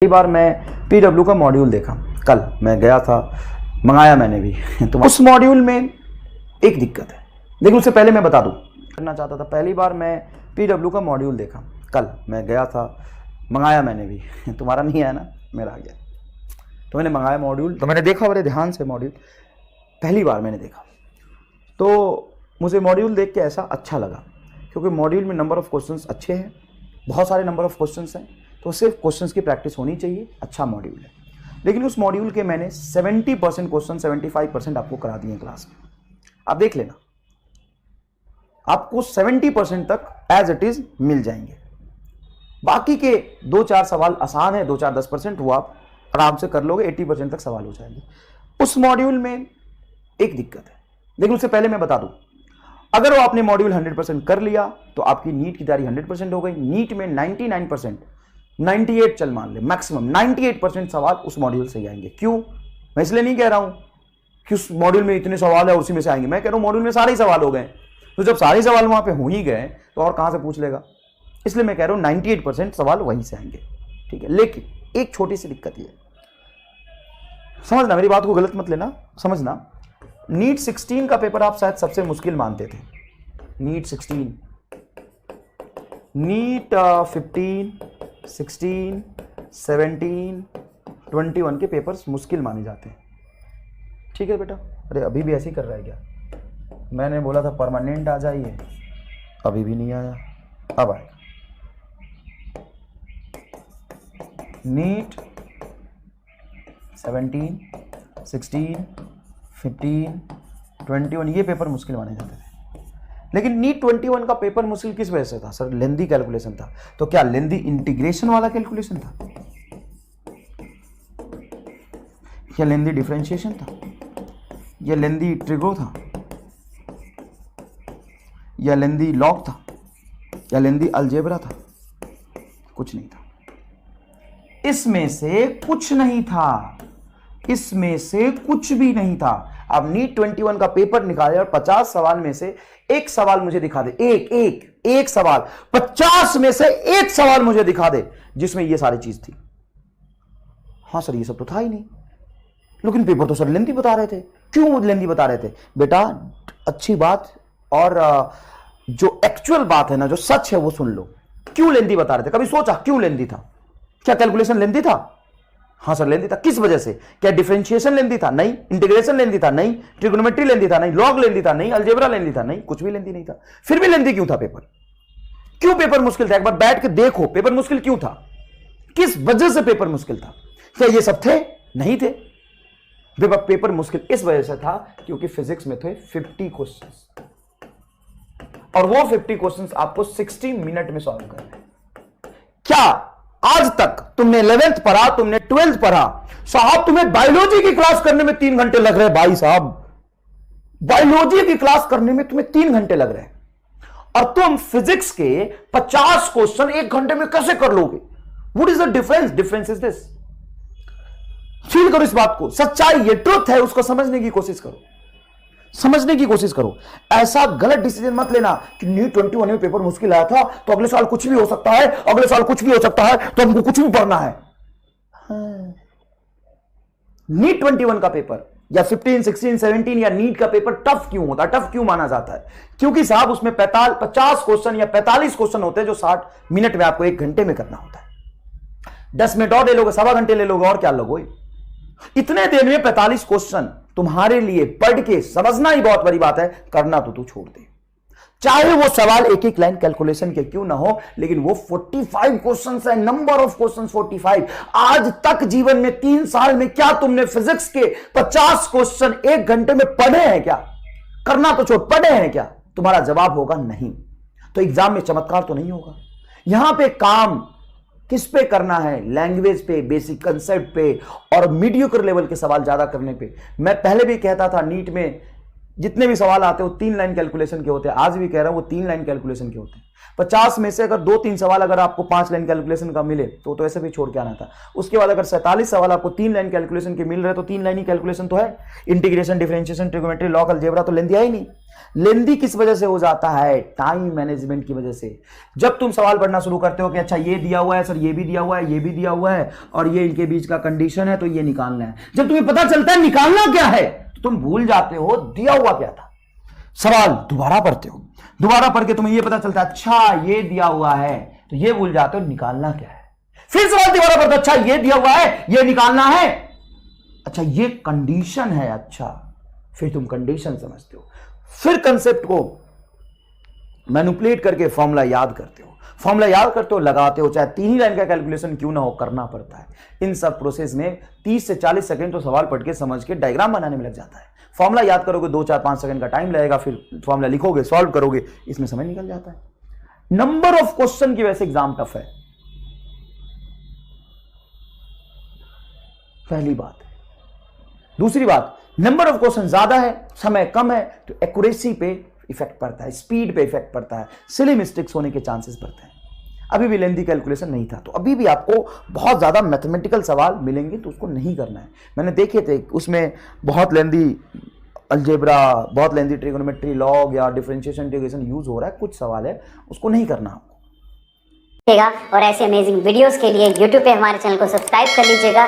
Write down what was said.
कई बार मैं पीडब्ल्यू का मॉड्यूल देखा। कल मैं गया था, मंगाया मैंने भी तो उस मॉड्यूल में एक दिक्कत है, लेकिन उससे पहले मैं बता दूं करना चाहता था। पहली बार मैं पीडब्ल्यू का मॉड्यूल देखा। कल मैं गया था, मंगाया मैंने भी तुम्हारा नहीं आया ना, मेरा आ गया। तो मैंने मंगाया मॉड्यूल, तो मैंने देखा बड़े ध्यान से मॉड्यूल, पहली बार मैंने देखा। तो मुझे मॉड्यूल देख के ऐसा अच्छा लगा क्योंकि मॉड्यूल में नंबर ऑफ क्वेश्चंस अच्छे हैं, बहुत सारे नंबर ऑफ क्वेश्चंस हैं, तो सिर्फ क्वेश्चंस की प्रैक्टिस होनी चाहिए। अच्छा मॉड्यूल है, लेकिन उस मॉड्यूल के मैंने 70% क्वेश्चन 75% आपको करा दिए क्लास में। आप देख लेना, आपको 70% तक एज इट इज मिल जाएंगे। बाकी के 2-4 सवाल आसान है, 2-4 10% वो आप आराम से कर लोगे, 80% तक सवाल हो जाएंगे। उस मॉड्यूल में एक दिक्कत है, लेकिन उससे पहले मैं बता दूं, अगर वो आपने मॉड्यूल 100% कर लिया तो आपकी नीट की तैयारी 100% हो गई। नीट में 99%, 98 चल मान ले, मैक्सिमम 98% सवाल उस मॉड्यूल से ही आएंगे। क्यों? मैं इसलिए नहीं कह रहा हूं कि उस मॉड्यूल में इतने सवाल है उसी में से आएंगे, मैं कह रहा हूं मॉड्यूल में सारे ही सवाल हो गए। तो जब सारे सवाल वहां पे हो ही गए तो और कहां से पूछ लेगा, इसलिए मैं कह रहा हूं 98% सवाल वहीं से आएंगे। ठीक है, लेकिन एक छोटी सी दिक्कत ये, समझना मेरी बात को गलत मत लेना, समझना। नीट 16 का पेपर आप शायद सबसे मुश्किल मानते थे। नीट 16, नीट 15, 16, 17, 21 के पेपर्स मुश्किल माने जाते हैं। ठीक है बेटा, अरे अभी भी ऐसे ही कर रहा है क्या? मैंने बोला था परमानेंट आ जाइए, अभी भी नहीं आया, अब आएगा। नीट 17, 16, 15, 21 ये पेपर मुश्किल माने जाते थे। लेकिन नीट 21 का पेपर मुश्किल किस वजह से था? सर लेंदी कैलकुलेशन था। तो क्या लेंदी इंटीग्रेशन वाला कैलकुलेशन था, या लेंदी डिफरेंशिएशन था, या लेंदी ट्रिगो था, या लेंदी लॉग था, या लेंदी अलजेब्रा था? कुछ नहीं था, इसमें से कुछ नहीं था, इसमें से कुछ भी नहीं था। अब नीट 21 का पेपर निकाले और 50 सवाल में से एक सवाल मुझे दिखा दे, एक सवाल, 50 में से एक सवाल मुझे दिखा दे जिसमें ये सारी चीज थी। हाँ सर ये सब तो था ही नहीं, लेकिन पेपर तो सर लेंथी बता रहे थे। क्यों लेंथी बता रहे थे? बेटा अच्छी बात और जो एक्चुअल बात है ना, जो सच है वो सुन लो। क्यों लेंथी बता रहे थे? कभी सोचा क्यों लेंथी था? क्या कैलकुलेशन लेंथी था? हाँ सर लेंथी था। किस वजह से? क्या डिफरेंशिएशन लेंथी था? नहीं। इंटीग्रेशन लेंथी था? नहीं। ट्रिग्नोमेट्री लेंथी था? नहीं। लॉग लेंथी था? नहीं। अलजेब्रा लेंथी था? नहीं। कुछ भी लेंथी नहीं था। फिर भी लेंथी क्यों था पेपर? क्यों पेपर मुश्किल था? एक बार बैठ के देखो पेपर मुश्किल क्यों था, किस वजह से पेपर मुश्किल था। क्या ये सब थे? नहीं थे। पेपर मुश्किल इस वजह से था क्योंकि फिजिक्स में थे 50 क्वेश्चंस, और वो 50 क्वेश्चंस आपको 60 मिनट में सॉल्व करना है। क्या आज तक तुमने 11th पढ़ा, तुमने 12th पढ़ा, साहब तुम्हें बायोलॉजी की क्लास करने में 3 घंटे लग रहे हैं? भाई साहब बायोलॉजी की क्लास करने में तुम्हें 3 घंटे लग रहे हैं, और तुम फिजिक्स के 50 क्वेश्चन 1 घंटे में कैसे कर लोगे? What is the difference? Difference is this. Feel करो इस बात को, सच्चाई ये ट्रुथ है, उसको समझने की कोशिश करो, समझने की कोशिश करो। ऐसा गलत डिसीजन मत लेना कि नीट 21 में पेपर मुश्किल आया था तो अगले साल कुछ भी हो सकता है, अगले साल कुछ भी हो सकता है तो हमको कुछ भी पढ़ना है। नीट 21 का पेपर या 15, 16, 17 या नीट का पेपर टफ क्यों होता है? टफ क्यों माना जाता है? क्योंकि साहब उसमें 50 क्वेश्चन या 45 क्वेश्चन होते हैं जो 60 मिनट में आपको 1 घंटे में करना होता है। 10 मिनट और ले लोगे, सवा घंटे ले लोगे, और क्या लोगे? इतने देर में 45 क्वेश्चन तुम्हारे लिए पढ़ के समझना ही बहुत बड़ी बात है, करना तो तू छोड़ दे। चाहे वो सवाल एक एक लाइन कैलकुलेशन के क्यों ना हो, लेकिन वो 45 क्वेश्चंस है, नंबर ऑफ क्वेश्चंस 45। आज तक जीवन में 3 साल में क्या तुमने फिजिक्स के 50 क्वेश्चन 1 घंटे में पढ़े हैं क्या? करना तो छोड़, पढ़े हैं क्या? तुम्हारा जवाब होगा नहीं। तो एग्जाम में चमत्कार तो नहीं होगा। यहां पे काम किस पे करना है? लैंग्वेज पे, बेसिक कंसेप्ट पे, और मीडियोकर लेवल के सवाल ज्यादा करने पे। मैं पहले भी कहता था नीट में जितने भी सवाल आते हैं वो 3 लाइन कैलकुलेशन के होते हैं। आज भी कह रहा हूं वो 3 लाइन कैलकुलेशन के होते हैं। 50 में से अगर 2-3 सवाल अगर आपको 5 लाइन कैलकुलेशन का मिले तो ऐसे भी छोड़ के आना था। उसके बाद अगर 47 सवाल आपको 3 लाइन कैलकुलेशन के मिल रहे तो 3 लाइन ही कैलकुलेशन तो है। Integration, differentiation, trigonometry, log, algebra तो लेंदी है ही नहीं। लेंदी किस वजह से हो जाता है? टाइम मैनेजमेंट की वजह से। जब तुम सवाल पढ़ना शुरू करते हो कि अच्छा ये दिया हुआ है सर, ये भी दिया हुआ है, ये भी दिया हुआ है और ये इनके बीच का कंडीशन है तो ये निकालना है, जब तुम्हें पता चलता है निकालना क्या है तो तुम भूल जाते हो दिया हुआ क्या था। सवाल दोबारा पढ़ते हो, दोबारा पढ़ के तुम्हें यह पता चलता है अच्छा ये दिया हुआ है तो ये भूल जाते हो निकालना क्या है। फिर सवाल दोबारा पढ़ते हो, अच्छा ये दिया हुआ है ये निकालना है, अच्छा ये कंडीशन है, अच्छा फिर तुम कंडीशन समझते हो, फिर कंसेप्ट को मैनिपुलेट करके फॉर्मूला याद करते हो, फॉर्मूला याद करते हो, लगाते हो, चाहे 3 ही लाइन का कैलकुलेशन क्यों ना हो करना पड़ता है। इन सब प्रोसेस में 30 से 40 सेकंड तो सवाल पढ़ के समझ के डायग्राम बनाने में लग जाता है। फॉर्मूला याद करोगे 2-4-5 सेकंड का टाइम लगेगा, फिर फॉर्मूला लिखोगे, सॉल्व करोगे, इसमें समय निकल जाता है। नंबर ऑफ क्वेश्चन की वजह से एग्जाम टफ है, पहली बात। दूसरी बात, नंबर ऑफ क्वेश्चन ज्यादा है, समय कम है तो एक्यूरेसी पे इफेक्ट पड़ता है, स्पीड पे इफेक्ट पड़ता है, सिली मिस्टेक्स होने के चांसेस बढ़ते हैं। अभी भी लेंदी कैलकुलेशन नहीं था तो अभी भी आपको बहुत ज्यादा मैथमेटिकल सवाल मिलेंगे तो उसको नहीं करना है। मैंने देखे थे उसमें बहुत लेंदी अलजेब्रा, बहुत लेंदी ट्रिग्नोमेट्री, लॉग या डिफरेंशिएशन, इंटीग्रेशन यूज हो रहा है, कुछ सवाल है उसको नहीं करना आपको। और ऐसे अमेजिंग वीडियोस के लिए YouTube पे हमारे चैनल को सब्सक्राइब कर लीजिएगा।